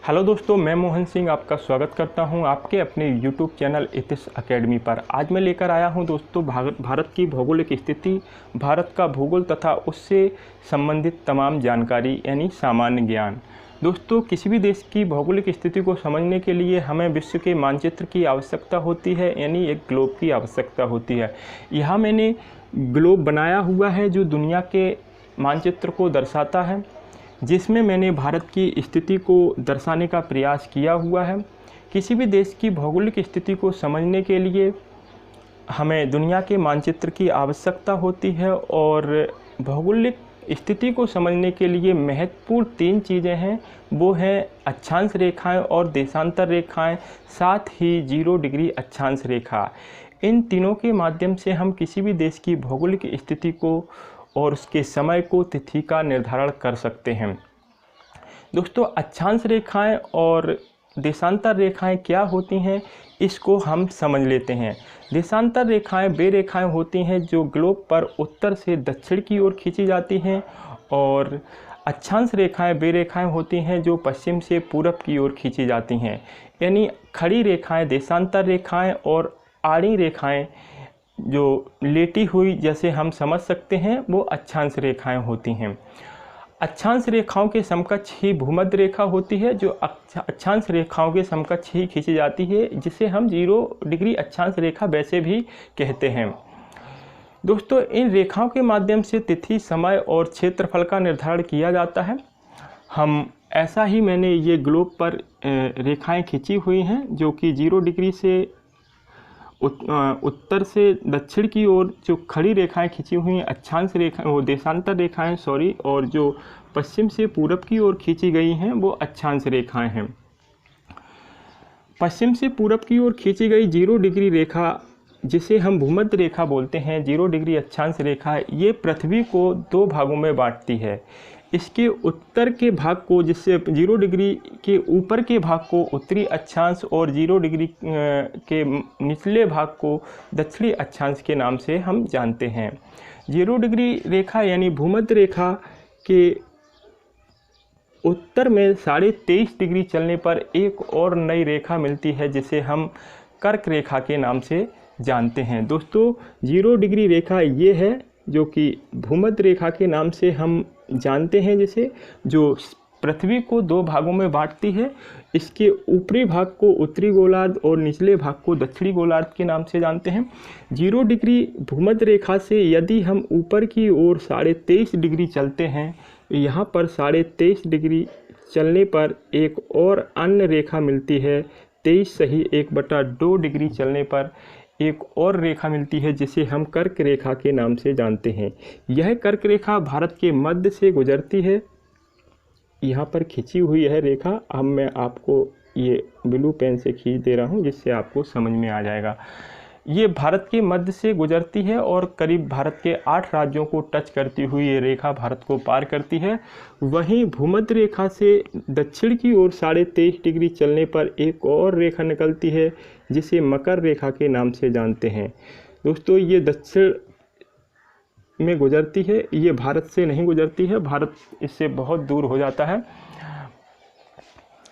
Hello दोस्तों, मैं मोहन सिंह आपका स्वागत करता हूं आपके अपने यूट्यूब चैनल इतिश अकेडमी पर। आज मैं लेकर आया हूं दोस्तों भारत की भौगोलिक स्थिति, भारत का भूगोल तथा उससे संबंधित तमाम जानकारी यानी सामान्य ज्ञान। दोस्तों, किसी भी देश की भौगोलिक स्थिति को समझने के लिए हमें विश्व के मानचित्र की आवश्यकता होती है, यानी एक ग्लोब की आवश्यकता होती है। यहाँ मैंने ग्लोब बनाया हुआ है जो दुनिया के मानचित्र को दर्शाता है, जिसमें मैंने भारत की स्थिति को दर्शाने का प्रयास किया हुआ है। किसी भी देश की भौगोलिक स्थिति को समझने के लिए हमें दुनिया के मानचित्र की आवश्यकता होती है और भौगोलिक स्थिति को समझने के लिए महत्वपूर्ण तीन चीज़ें हैं, वो हैं अक्षांश रेखाएं और देशांतर रेखाएं, साथ ही 0 डिग्री अक्षांश रेखा। इन तीनों के माध्यम से हम किसी भी देश की भौगोलिक स्थिति को और उसके समय को, तिथि का निर्धारण कर सकते हैं। दोस्तों, अक्षांश रेखाएं और देशांतर रेखाएं क्या होती हैं, इसको हम समझ लेते हैं। देशांतर रेखाएं वे रेखाएं होती हैं जो ग्लोब पर उत्तर से दक्षिण की ओर खींची जाती हैं, और अक्षांश रेखाएं वे रेखाएं होती हैं जो पश्चिम से पूरब की ओर खींची जाती हैं। यानी खड़ी रेखाएं देशांतर रेखाएं और आड़ी रेखाएं जो लेटी हुई जैसे हम समझ सकते हैं वो अक्षांश रेखाएं होती हैं। अक्षांश रेखाओं के समकक्ष ही भूमध्य रेखा होती है जो अक्षांश रेखाओं के समकक्ष ही खींची जाती है, जिसे हम 0 डिग्री अक्षांश रेखा वैसे भी कहते हैं। दोस्तों, इन रेखाओं के माध्यम से तिथि, समय और क्षेत्रफल का निर्धारण किया जाता है। हम ऐसा ही मैंने ये ग्लोब पर रेखाएं खींची हुई हैं जो कि 0 डिग्री से उत्तर से दक्षिण की ओर जो खड़ी रेखाएं खींची हुई हैं अक्षांश रेखा, वो देशांतर रेखाएं सॉरी, और जो पश्चिम से पूरब की ओर खींची गई हैं वो अक्षांश रेखाएं हैं। पश्चिम से पूरब की ओर खींची गई 0 डिग्री रेखा, जिसे हम भूमध्य रेखा बोलते हैं, 0 डिग्री अक्षांश रेखा, ये पृथ्वी को 2 भागों में बांटती है। इसके उत्तर के भाग को, जिससे 0 डिग्री के ऊपर के भाग को उत्तरी अक्षांश और 0 डिग्री के निचले भाग को दक्षिणी अक्षांश के नाम से हम जानते हैं। 0 डिग्री रेखा यानी भूमध्य रेखा के उत्तर में 23.5 डिग्री चलने पर एक और नई रेखा मिलती है जिसे हम कर्क रेखा के नाम से जानते हैं। दोस्तों, 0 डिग्री रेखा ये है जो कि भूमध्य रेखा के नाम से हम जानते हैं, जिसे जो पृथ्वी को 2 भागों में बांटती है। इसके ऊपरी भाग को उत्तरी गोलार्ध और निचले भाग को दक्षिणी गोलार्ध के नाम से जानते हैं। 0 डिग्री भूमध्य रेखा से यदि हम ऊपर की ओर 23.5 डिग्री चलते हैं, यहाँ पर 23.5 डिग्री चलने पर एक और अन्य रेखा मिलती है। 23 सही 1/2 डिग्री चलने पर एक और रेखा मिलती है जिसे हम कर्क रेखा के नाम से जानते हैं। यह कर्क रेखा भारत के मध्य से गुजरती है। यहाँ पर खींची हुई है रेखा, अब मैं आपको ये ब्लू पेन से खींच दे रहा हूँ जिससे आपको समझ में आ जाएगा। ये भारत के मध्य से गुजरती है और करीब भारत के 8 राज्यों को टच करती हुई ये रेखा भारत को पार करती है। वहीं भूमध्य रेखा से दक्षिण की ओर 23.5 डिग्री चलने पर एक और रेखा निकलती है जिसे मकर रेखा के नाम से जानते हैं। दोस्तों, ये दक्षिण में गुजरती है, ये भारत से नहीं गुजरती है, भारत इससे बहुत दूर हो जाता है।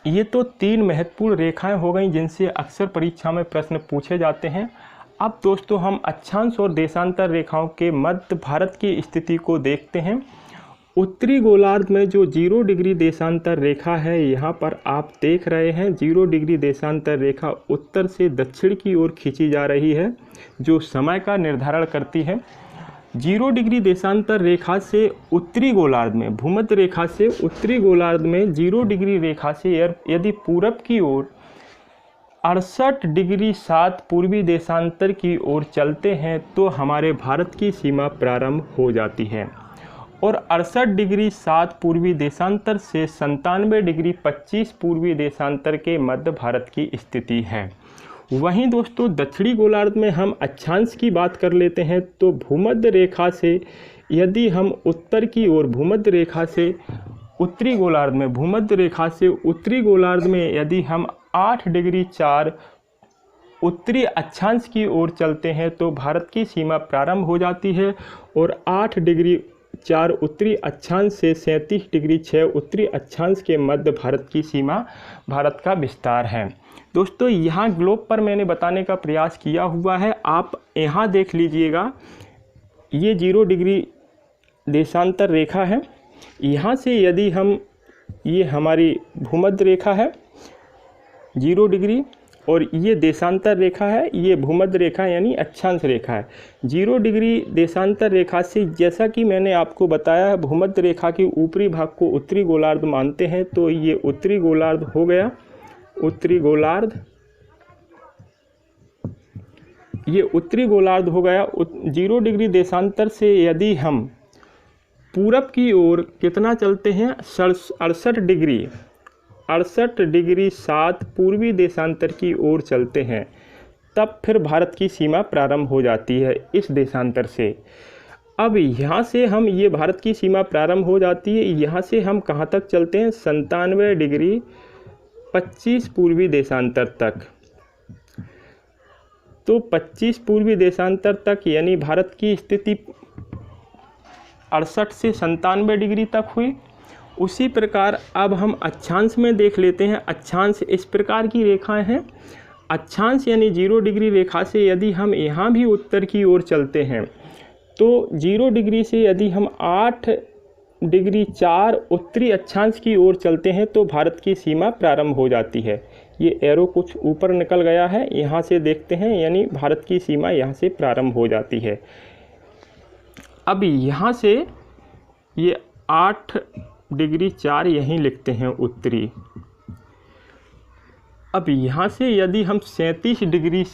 ये तो 3 महत्वपूर्ण रेखाएं हो गई जिनसे अक्सर परीक्षा में प्रश्न पूछे जाते हैं। अब दोस्तों, हम अक्षांश और देशांतर रेखाओं के मध्य भारत की स्थिति को देखते हैं। उत्तरी गोलार्ध में जो 0 डिग्री देशांतर रेखा है, यहाँ पर आप देख रहे हैं 0 डिग्री देशांतर रेखा उत्तर से दक्षिण की ओर खींची जा रही है जो समय का निर्धारण करती है। 0 डिग्री देशांतर रेखा से उत्तरी गोलार्ध में, भूमध्य रेखा से उत्तरी गोलार्ध में 0 डिग्री रेखा से यदि पूरब की ओर 68 डिग्री 7 पूर्वी देशांतर की ओर चलते हैं तो हमारे भारत की सीमा प्रारंभ हो जाती है, और 68 डिग्री 7 पूर्वी देशांतर से 97 डिग्री 25 पूर्वी देशांतर के मध्य भारत की स्थिति है। वहीं दोस्तों, दक्षिणी गोलार्ध में हम अक्षांश की बात कर लेते हैं तो भूमध्य रेखा से यदि हम उत्तर की ओर भूमध्य रेखा से उत्तरी गोलार्ध में, भूमध्य रेखा से उत्तरी गोलार्ध में यदि हम 8 डिग्री 4 उत्तरी अक्षांश की ओर चलते हैं तो भारत की सीमा प्रारंभ हो जाती है, और 8 डिग्री 4 उत्तरी अक्षांश से 37 डिग्री 6 उत्तरी अक्षांश के मध्य भारत की सीमा, भारत का विस्तार है। दोस्तों यहाँ ग्लोब पर मैंने बताने का प्रयास किया हुआ है, आप यहाँ देख लीजिएगा, ये 0 डिग्री देशांतर रेखा है। यहाँ से यदि हम, ये हमारी भूमध्य रेखा है 0 डिग्री, और ये देशांतर रेखा है, ये भूमध्य रेखा यानी अक्षांश रेखा है। 0 डिग्री देशांतर रेखा से, जैसा कि मैंने आपको बताया, भूमध्य रेखा के ऊपरी भाग को उत्तरी गोलार्ध मानते हैं, तो ये उत्तरी गोलार्ध हो गया, उत्तरी गोलार्ध, ये उत्तरी गोलार्ध हो गया। 0 डिग्री देशांतर से यदि हम पूरब की ओर कितना चलते हैं, 68 डिग्री 7 पूर्वी देशांतर की ओर चलते हैं, तब फिर भारत की सीमा प्रारंभ हो जाती है इस देशांतर से। अब यहाँ से हम, ये भारत की सीमा प्रारंभ हो जाती है, यहाँ से हम कहाँ तक चलते हैं, 97 डिग्री 25 पूर्वी देशांतर तक। तो 25 पूर्वी देशांतर तक यानी भारत की स्थिति 68 से 97 डिग्री तक हुई। उसी प्रकार अब हम अक्षांश में देख लेते हैं। अक्षांश इस प्रकार की रेखाएं हैं। अक्षांश यानी 0 डिग्री रेखा से यदि हम यहाँ भी उत्तर की ओर चलते हैं, तो 0 डिग्री से यदि हम 8 डिग्री 4 उत्तरी अक्षांश की ओर चलते हैं, तो भारत की सीमा प्रारंभ हो जाती है। ये एरो कुछ ऊपर निकल गया है, यहाँ से देखते हैं, यानी भारत की सीमा यहाँ से प्रारंभ हो जाती है। अब यहाँ से ये 8 डिग्री 4 यहीं लिखते हैं उत्तरी। अब यहाँ से यदि हम 37 डिग्री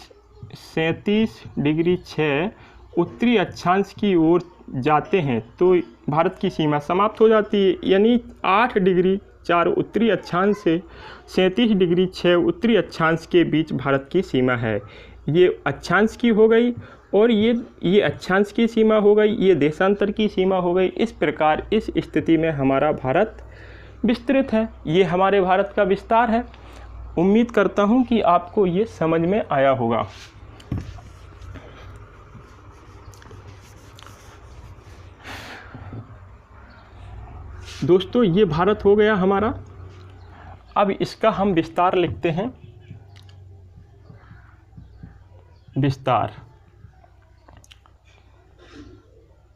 6 उत्तरी अक्षांश की ओर जाते हैं, तो भारत की सीमा समाप्त हो जाती है। यानी 8 डिग्री 4 उत्तरी अक्षांश से 37 डिग्री 6 उत्तरी अक्षांश के बीच भारत की सीमा है। ये अक्षांश की हो गई, और ये अक्षांश की सीमा हो गई, ये देशांतर की सीमा हो गई। इस प्रकार इस स्थिति में हमारा भारत विस्तृत है। ये हमारे भारत का विस्तार है। उम्मीद करता हूँ कि आपको ये समझ में आया होगा। दोस्तों ये भारत हो गया हमारा। अब इसका हम विस्तार लिखते हैं। विस्तार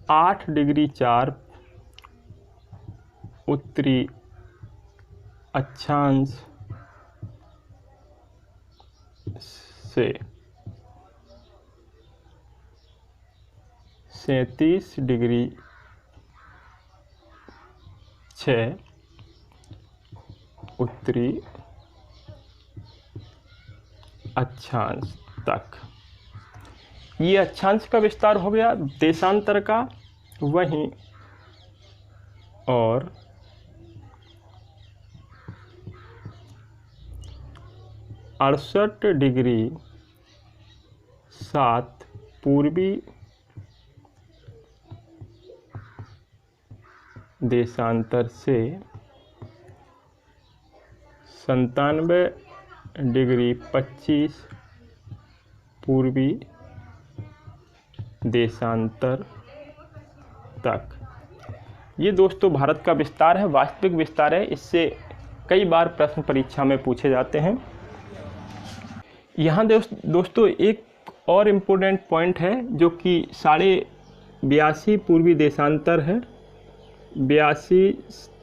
8 डिग्री 4 उत्तरी अक्षांश से 37 डिग्री 6 उत्तरी अक्षांश तक। ये अक्षांश का विस्तार हो गया, देशांतर का वहीं, और अड़सठ डिग्री 7 पूर्वी देशांतर से 97 डिग्री 25 पूर्वी देशांतर तक। ये दोस्तों भारत का विस्तार है, वास्तविक विस्तार है। इससे कई बार प्रश्न परीक्षा में पूछे जाते हैं। यहाँ दोस्तों एक और इम्पोर्टेंट पॉइंट है, जो कि 82.5 पूर्वी देशांतर है। 82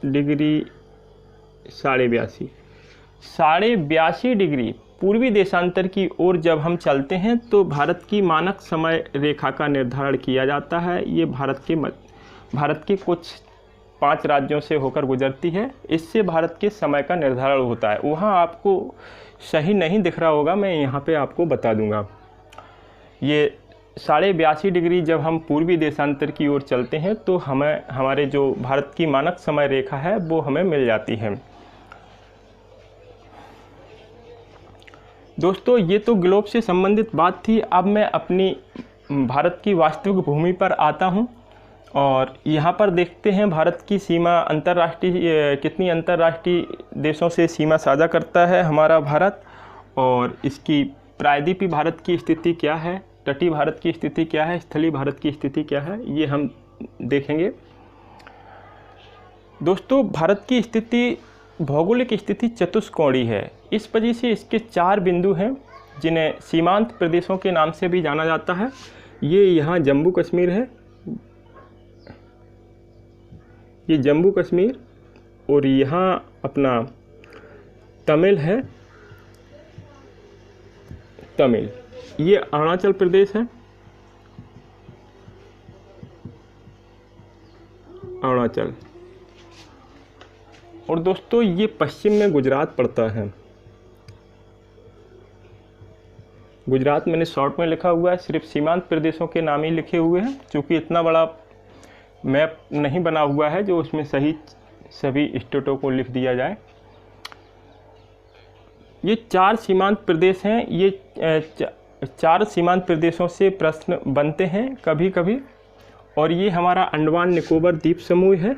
डिग्री 82.5 डिग्री पूर्वी देशांतर की ओर जब हम चलते हैं, तो भारत की मानक समय रेखा का निर्धारण किया जाता है। ये भारत के कुछ 5 राज्यों से होकर गुजरती है। इससे भारत के समय का निर्धारण होता है। वहाँ आपको सही नहीं दिख रहा होगा, मैं यहाँ पे आपको बता दूँगा। ये 82.5 डिग्री जब हम पूर्वी देशांतर की ओर चलते हैं, तो हमें हमारे जो भारत की मानक समय रेखा है वो हमें मिल जाती है। दोस्तों ये तो ग्लोब से संबंधित बात थी। अब मैं अपनी भारत की वास्तविक भूमि पर आता हूं, और यहाँ पर देखते हैं भारत की सीमा अंतर्राष्ट्रीय, कितनी अंतर्राष्ट्रीय देशों से सीमा साझा करता है हमारा भारत, और इसकी प्रायद्वीपीय भारत की स्थिति क्या है, तटीय भारत की स्थिति क्या है, स्थलीय भारत की स्थिति क्या है, ये हम देखेंगे। दोस्तों भारत की स्थिति, भौगोलिक स्थिति चतुष्कोणीय है। इस वजह से इसके 4 बिंदु हैं जिन्हें सीमांत प्रदेशों के नाम से भी जाना जाता है। ये यहाँ जम्मू कश्मीर है, ये जम्मू कश्मीर, और यहाँ अपना तमिल है, तमिल। ये अरुणाचल प्रदेश है, अरुणाचल। और दोस्तों ये पश्चिम में गुजरात पड़ता है। गुजरात मैंने शॉर्ट में लिखा हुआ है, सिर्फ सीमांत प्रदेशों के नाम ही लिखे हुए हैं, क्योंकि इतना बड़ा मैप नहीं बना हुआ है जो उसमें सभी स्टेटों को लिख दिया जाए। ये 4 सीमांत प्रदेश हैं। ये 4 सीमांत प्रदेशों से प्रश्न बनते हैं कभी कभी। और ये हमारा अंडमान निकोबार द्वीप समूह है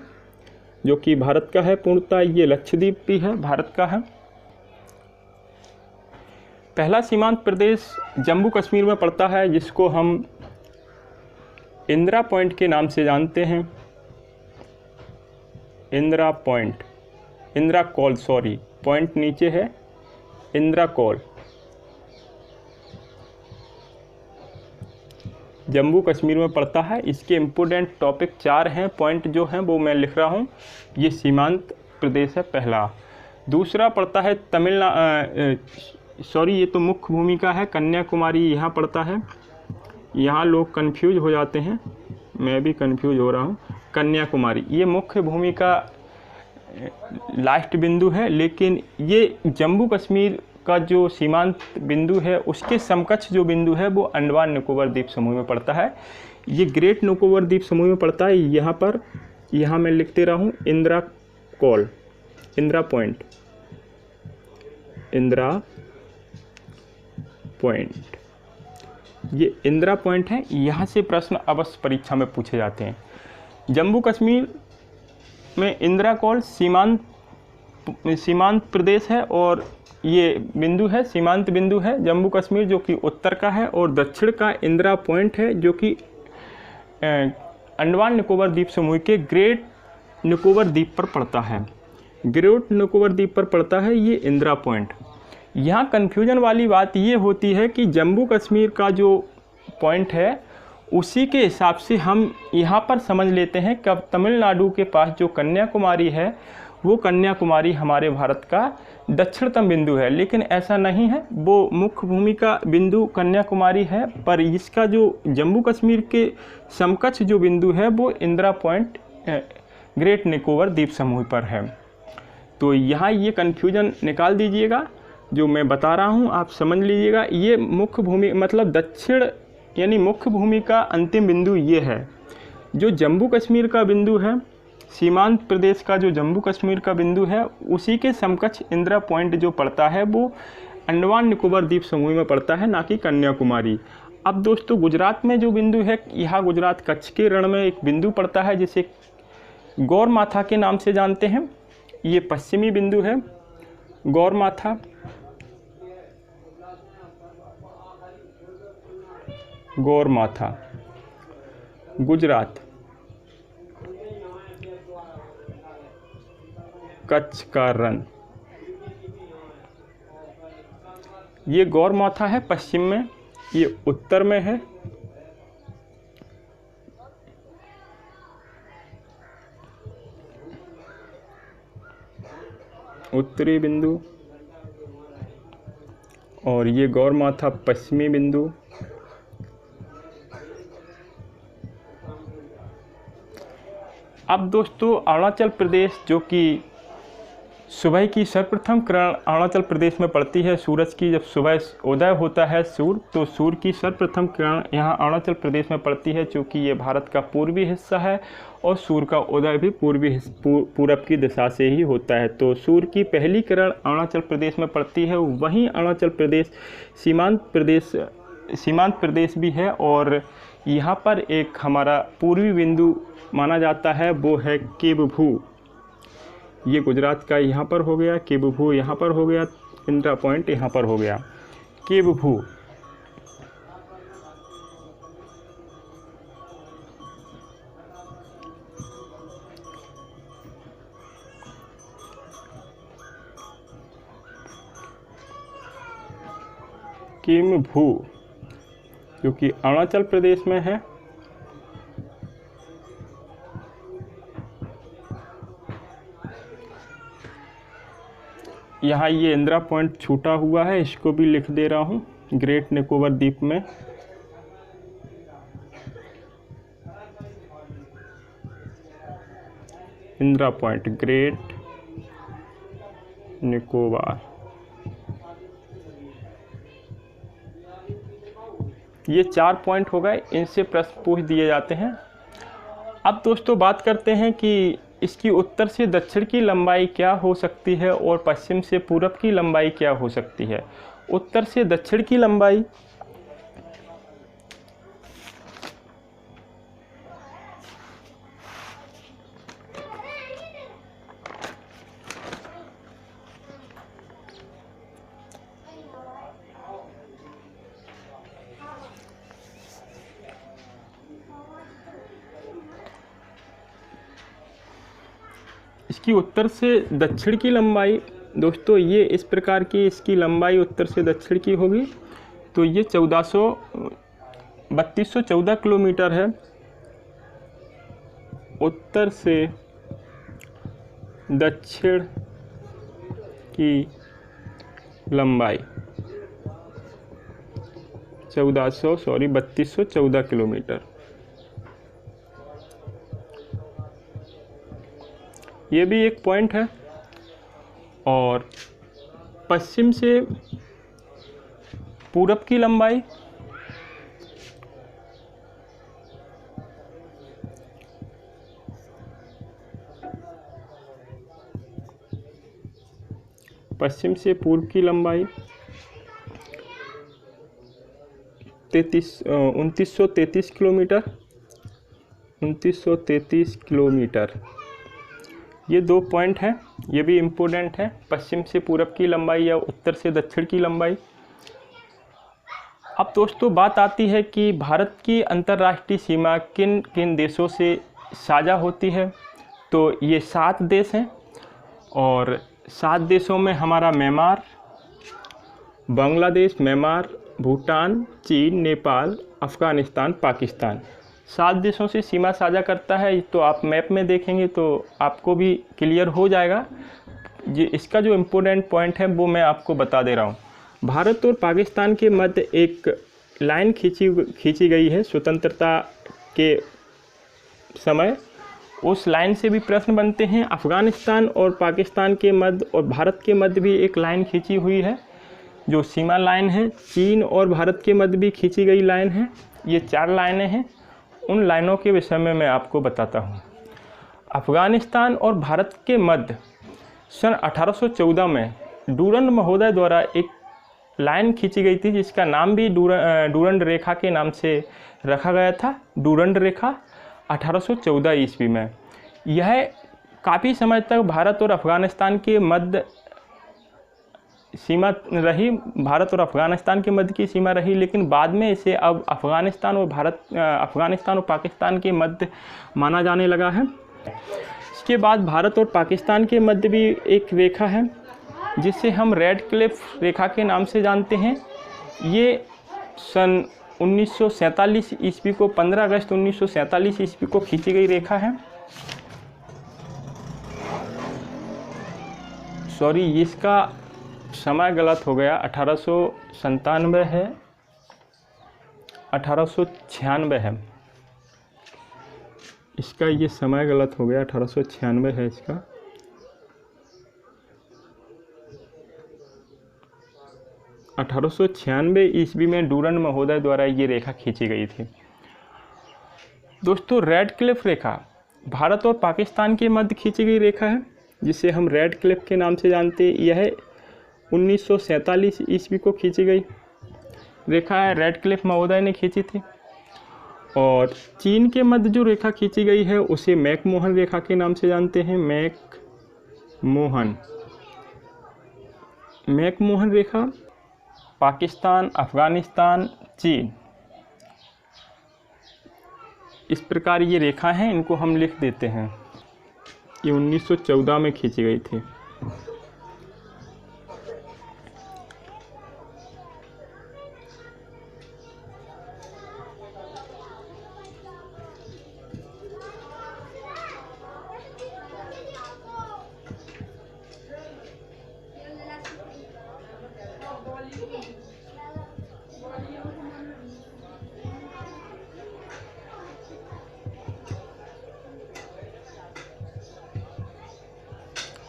जो कि भारत का है पूर्णतः। ये लक्षद्वीप भी है, भारत का है। पहला सीमांत प्रदेश जम्मू कश्मीर में पड़ता है, जिसको हम इंदिरा पॉइंट के नाम से जानते हैं। Indira point, Indira call, sorry point नीचे है, इंदिरा कॉल। जम्मू कश्मीर में पड़ता है। इसके इम्पोर्टेंट टॉपिक 4 हैं, पॉइंट जो हैं वो मैं लिख रहा हूँ। ये सीमांत प्रदेश है पहला। दूसरा पड़ता है सॉरी ये तो मुख्य भूमिका है, कन्याकुमारी यहाँ पड़ता है। यहाँ लोग कंफ्यूज हो जाते हैं, मैं भी कंफ्यूज हो रहा हूँ। कन्याकुमारी ये मुख्य भूमिका लास्ट बिंदु है, लेकिन ये जम्मू कश्मीर का जो सीमांत बिंदु है उसके समकक्ष जो बिंदु है वो अंडमान निकोबार द्वीप समूह में पड़ता है। ये ग्रेट निकोबार द्वीप समूह में पड़ता है। यहाँ पर, यहाँ मैं लिखते रहा हूँ Indira call, Indira point, Indira point, ये इंदिरा पॉइंट है। यहाँ से प्रश्न अवश्य परीक्षा में पूछे जाते हैं। जम्मू कश्मीर में इंदिरा कॉल सीमांत प्रदेश है, और ये बिंदु है, सीमांत बिंदु है जम्मू कश्मीर, जो कि उत्तर का है, और दक्षिण का इंदिरा पॉइंट है जो कि अंडमान निकोबार द्वीप समूह के ग्रेट निकोबार द्वीप पर पड़ता है। ग्रेट निकोबार द्वीप पर पड़ता है ये इंदिरा पॉइंट। यहाँ कन्फ्यूजन वाली बात ये होती है कि जम्मू कश्मीर का जो पॉइंट है उसी के हिसाब से हम यहाँ पर समझ लेते हैं कि अब तमिलनाडु के पास जो कन्याकुमारी है वो कन्याकुमारी हमारे भारत का दक्षिणतम बिंदु है, लेकिन ऐसा नहीं है। वो मुख्य भूमिका बिंदु कन्याकुमारी है, पर इसका जो जम्मू कश्मीर के समकक्ष जो बिंदु है वो इंदिरा पॉइंट ग्रेट निकोबार द्वीप समूह पर है। तो यहाँ ये कन्फ्यूजन निकाल दीजिएगा, जो मैं बता रहा हूँ आप समझ लीजिएगा। ये मुख्य भूमि मतलब दक्षिण यानी मुख्य भूमि का अंतिम बिंदु ये है। जो जम्मू कश्मीर का बिंदु है, सीमांत प्रदेश का जो जम्मू कश्मीर का बिंदु है, उसी के समकक्ष इंदिरा पॉइंट जो पड़ता है वो अंडमान निकोबार द्वीप समूह में पड़ता है, ना कि कन्याकुमारी। अब दोस्तों गुजरात में जो बिंदु है, यहाँ गुजरात कच्छ के रण में एक बिंदु पड़ता है जिसे गौरमाथा के नाम से जानते हैं। ये पश्चिमी बिंदु है गौरमाथा। गौरमाथा गुजरात, कच्छ का रण, ये गौरमाथा है पश्चिम में, ये उत्तर में है। उत्तरी बिंदु, और ये गौरमाथा पश्चिमी बिंदु। अब दोस्तों अरुणाचल प्रदेश, जो कि सुबह की सर्वप्रथम किरण अरुणाचल प्रदेश में पड़ती है। सूरज की जब सुबह उदय होता है सूर्य, तो सूर्य की सर्वप्रथम किरण यहाँ अरुणाचल प्रदेश में पड़ती है, क्योंकि ये भारत का पूर्वी हिस्सा है और सूर्य का उदय भी पूरब की दिशा से ही होता है। तो सूर्य की पहली किरण अरुणाचल प्रदेश में पड़ती है। वहीं अरुणाचल प्रदेश सीमांत प्रदेश भी है, और यहाँ पर एक हमारा पूर्वी बिंदु माना जाता है, वो है केवभू। ये गुजरात का यहाँ पर हो गया, केवभू यहाँ पर हो गया, इंदिरा पॉइंट यहाँ पर हो गया, केवभू। किम्भू, जो कि अरुणाचल प्रदेश में है। यहाँ ये इंदिरा पॉइंट छूटा हुआ है, इसको भी लिख दे रहा हूँ, ग्रेट निकोबार द्वीप में। Indira point, great Nicobar. ये 4 पॉइंट हो गए, इनसे प्रश्न पूछ दिए जाते हैं। अब दोस्तों बात करते हैं कि इसकी उत्तर से दक्षिण की लंबाई क्या हो सकती है और पश्चिम से पूरब की लंबाई क्या हो सकती है। उत्तर से दक्षिण की लंबाई इसकी उत्तर से दक्षिण की लंबाई दोस्तों ये इस प्रकार की इसकी लंबाई उत्तर से दक्षिण की होगी। तो ये 3214 किलोमीटर है उत्तर से दक्षिण की लंबाई। 3214 किलोमीटर। ये भी एक पॉइंट है। और पश्चिम से पूरब की लंबाई पश्चिम से पूर्व की लंबाई 2933 किलोमीटर। 2933 किलोमीटर। ये 2 पॉइंट हैं, ये भी इम्पोर्टेंट है, पश्चिम से पूरब की लंबाई या उत्तर से दक्षिण की लंबाई। अब दोस्तों बात आती है कि भारत की अंतर्राष्ट्रीय सीमा किन किन देशों से साझा होती है। तो ये 7 देश हैं और 7 देशों में हमारा म्यांमार, बांग्लादेश, म्यांमार, भूटान, चीन, नेपाल, अफ़गानिस्तान, पाकिस्तान 7 देशों से सीमा साझा करता है। तो आप मैप में देखेंगे तो आपको भी क्लियर हो जाएगा। ये इसका जो इम्पोर्टेंट पॉइंट है वो मैं आपको बता दे रहा हूँ। भारत और पाकिस्तान के मध्य एक लाइन खींची गई है स्वतंत्रता के समय। उस लाइन से भी प्रश्न बनते हैं। अफ़गानिस्तान और पाकिस्तान के मध्य और भारत के मध्य भी एक लाइन खींची हुई है जो सीमा लाइन है। चीन और भारत के मध्य भी खींची गई लाइन है। ये 4 लाइनें हैं। उन लाइनों के विषय में मैं आपको बताता हूँ। अफ़गानिस्तान और भारत के मध्य सन 1814 में डूरंड महोदय द्वारा एक लाइन खींची गई थी जिसका नाम भी डूरंड रेखा के नाम से रखा गया था। डूरंड रेखा 1814 ईस्वी में। यह काफ़ी समय तक भारत और अफ़गानिस्तान के मध्य सीमा रही, भारत और अफ़गानिस्तान के मध्य की सीमा रही, लेकिन बाद में इसे अब अफ़गानिस्तान और पाकिस्तान के मध्य माना जाने लगा है। इसके बाद भारत और पाकिस्तान के मध्य भी एक रेखा है जिसे हम रेड क्लिफ रेखा के नाम से जानते हैं। ये सन 1947 ईस्वी को 15 अगस्त 1947 ईस्वी को खींची गई रेखा है। सॉरी, इसका समय गलत हो गया, 1897 है, 1896 है। इसका ये समय गलत हो गया, 1896 है इसका। ईस्वी में डूरंड महोदय द्वारा ये रेखा खींची गई थी। दोस्तों, रेड क्लिफ रेखा भारत और पाकिस्तान के मध्य खींची गई रेखा है जिसे हम रेड क्लिफ के नाम से जानते हैं। यह 1947 ईस्वी को खींची गई रेखा है, रेड क्लिफ महोदय ने खींची थी। और चीन के मध्य जो रेखा खींची गई है उसे मैकमोहन रेखा के नाम से जानते हैं। मैकमोहन रेखा पाकिस्तान, अफ़गानिस्तान, चीन, इस प्रकार ये रेखा हैं, इनको हम लिख देते हैं। ये 1914 में खींची गई थी।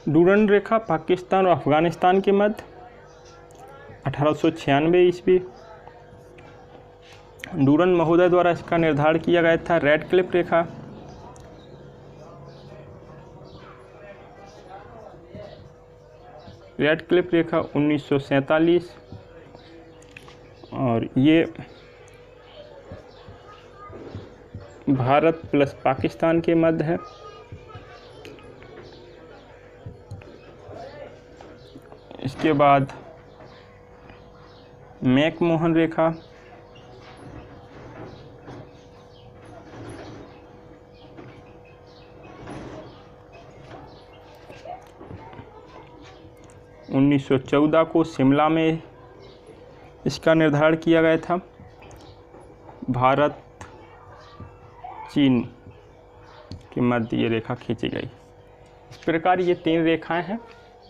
डूरंड रेखा पाकिस्तान और अफगानिस्तान के मध्य 1896 ईस्वी। डूरंड महोदय द्वारा इसका निर्धारण किया गया था। रेडक्लिफ रेखा रेडक्लिफ रेखा 1947 और ये भारत प्लस पाकिस्तान के मध्य है। इसके बाद मैकमोहन रेखा उन्नीस 1914 को शिमला में इसका निर्धारण किया गया था। भारत चीन के मध्य ये रेखा खींची गई। इस प्रकार ये 3 रेखाएं हैं।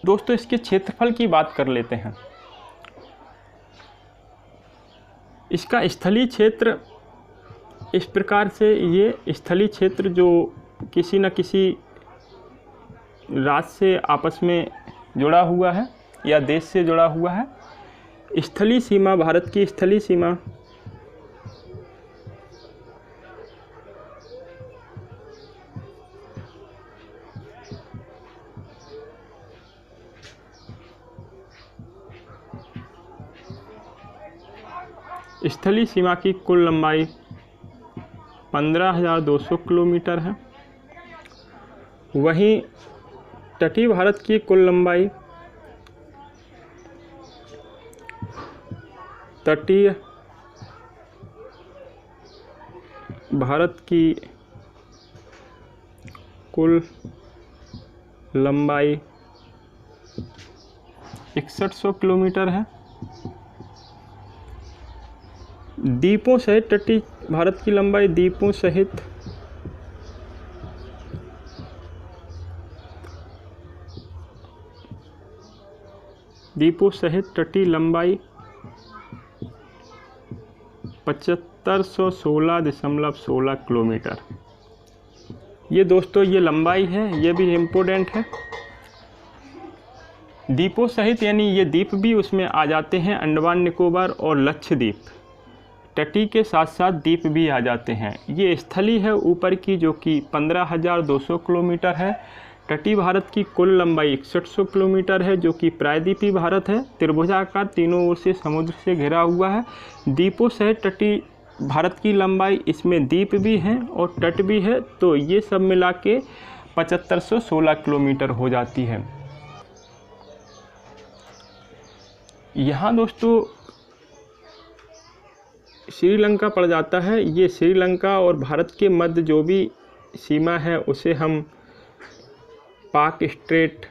दोस्तों इसके क्षेत्रफल की बात कर लेते हैं। इसका स्थलीय क्षेत्र इस प्रकार से, ये स्थलीय क्षेत्र जो किसी न किसी राज्य से आपस में जुड़ा हुआ है या देश से जुड़ा हुआ है। स्थलीय सीमा, भारत की स्थलीय सीमा स्थलीय सीमा की कुल लंबाई 15,200 किलोमीटर है। वहीं तटीय भारत की कुल लंबाई तटीय भारत की कुल लंबाई 6100 किलोमीटर है। द्वीपों सहित तटीय भारत की लंबाई द्वीपों सहित तटीय लंबाई 7516.16 किलोमीटर। ये दोस्तों ये लंबाई है, ये भी इम्पोर्टेंट है। द्वीपों सहित यानी ये द्वीप भी उसमें आ जाते हैं, अंडमान निकोबार और लक्षद्वीप। तटीय के साथ साथ द्वीप भी आ जाते हैं। ये स्थलीय है ऊपर की, जो कि 15,200 किलोमीटर है। तटीय भारत की कुल लंबाई 6100 किलोमीटर है, जो कि प्रायद्वीपीय भारत है। त्रिभुजाकार, तीनों ओर से समुद्र से घिरा हुआ है। द्वीपों सहित तटीय भारत की लंबाई, इसमें द्वीप भी हैं और तट भी है, तो ये सब मिला के 7516 किलोमीटर हो जाती है। यहाँ दोस्तों श्रीलंका पड़ जाता है। ये श्रीलंका और भारत के मध्य जो भी सीमा है उसे हम पाक स्ट्रेट,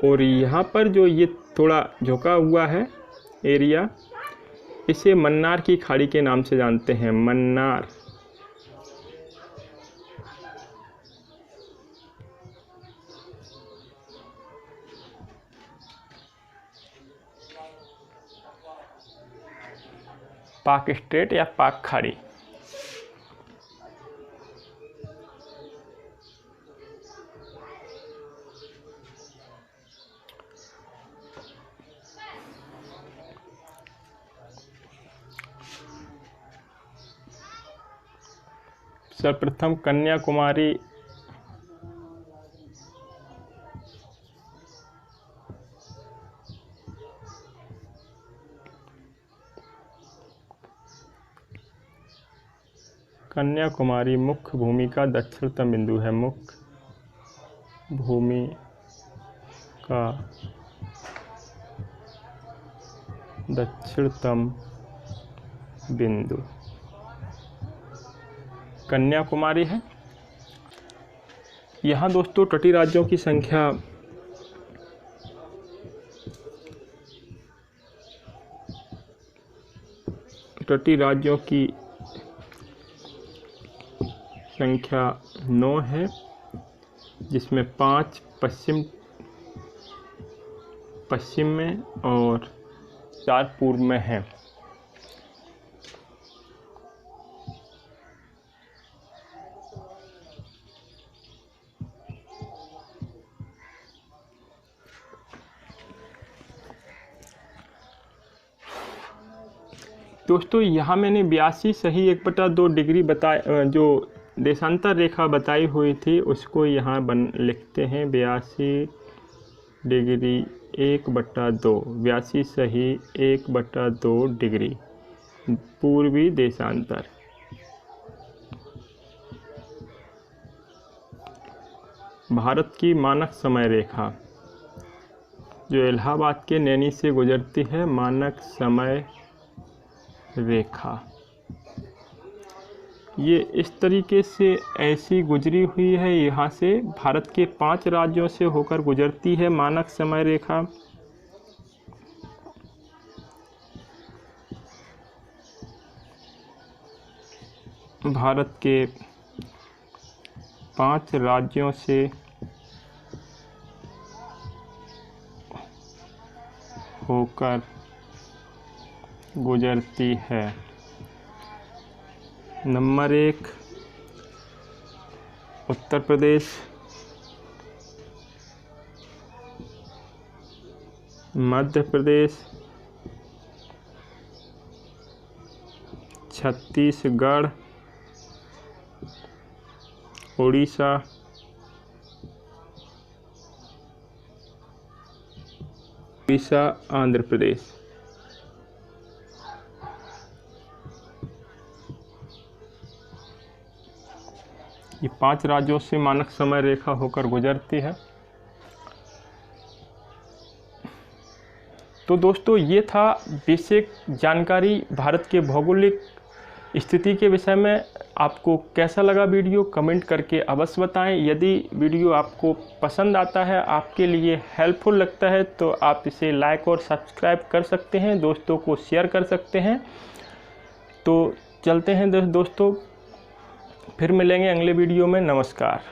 और यहाँ पर जो ये थोड़ा झुका हुआ है एरिया, इसे मन्नार की खाड़ी के नाम से जानते हैं। मन्नार पाक स्ट्रेट या पाक खाड़ी। सर्वप्रथम कन्याकुमारी मुख्य भूमि का दक्षिणतम बिंदु है। मुख्य भूमि का दक्षिणतम बिंदु कन्याकुमारी है। यहाँ दोस्तों तटीय राज्यों की संख्या तटीय राज्यों की संख्या 9 है, जिसमें 5 पश्चिम में और 4 पूर्व में हैं। दोस्तों यहाँ मैंने 82 सही 1/2 डिग्री जो देशांतर रेखा बताई हुई थी उसको यहाँ लिखते हैं 82 डिग्री 1/2, 82 सही 1/2 डिग्री पूर्वी देशांतर। भारत की मानक समय रेखा जो इलाहाबाद के नैनी से गुजरती है, मानक समय रेखा ये इस तरीके से ऐसी गुजरी हुई है। यहाँ से भारत के 5 राज्यों से होकर गुजरती है मानक समय रेखा। भारत के 5 राज्यों से होकर गुजरती है। नंबर 1 उत्तर प्रदेश, मध्य प्रदेश, छत्तीसगढ़, उड़ीसा, आंध्र प्रदेश। ये 5 राज्यों से मानक समय रेखा होकर गुजरती है। तो दोस्तों ये था बेसिक जानकारी भारत के भौगोलिक स्थिति के विषय में। आपको कैसा लगा वीडियो कमेंट करके अवश्य बताएं। यदि वीडियो आपको पसंद आता है, आपके लिए हेल्पफुल लगता है, तो आप इसे लाइक और सब्सक्राइब कर सकते हैं, दोस्तों को शेयर कर सकते हैं। तो चलते हैं दोस्तों, फिर मिलेंगे अगले वीडियो में। नमस्कार।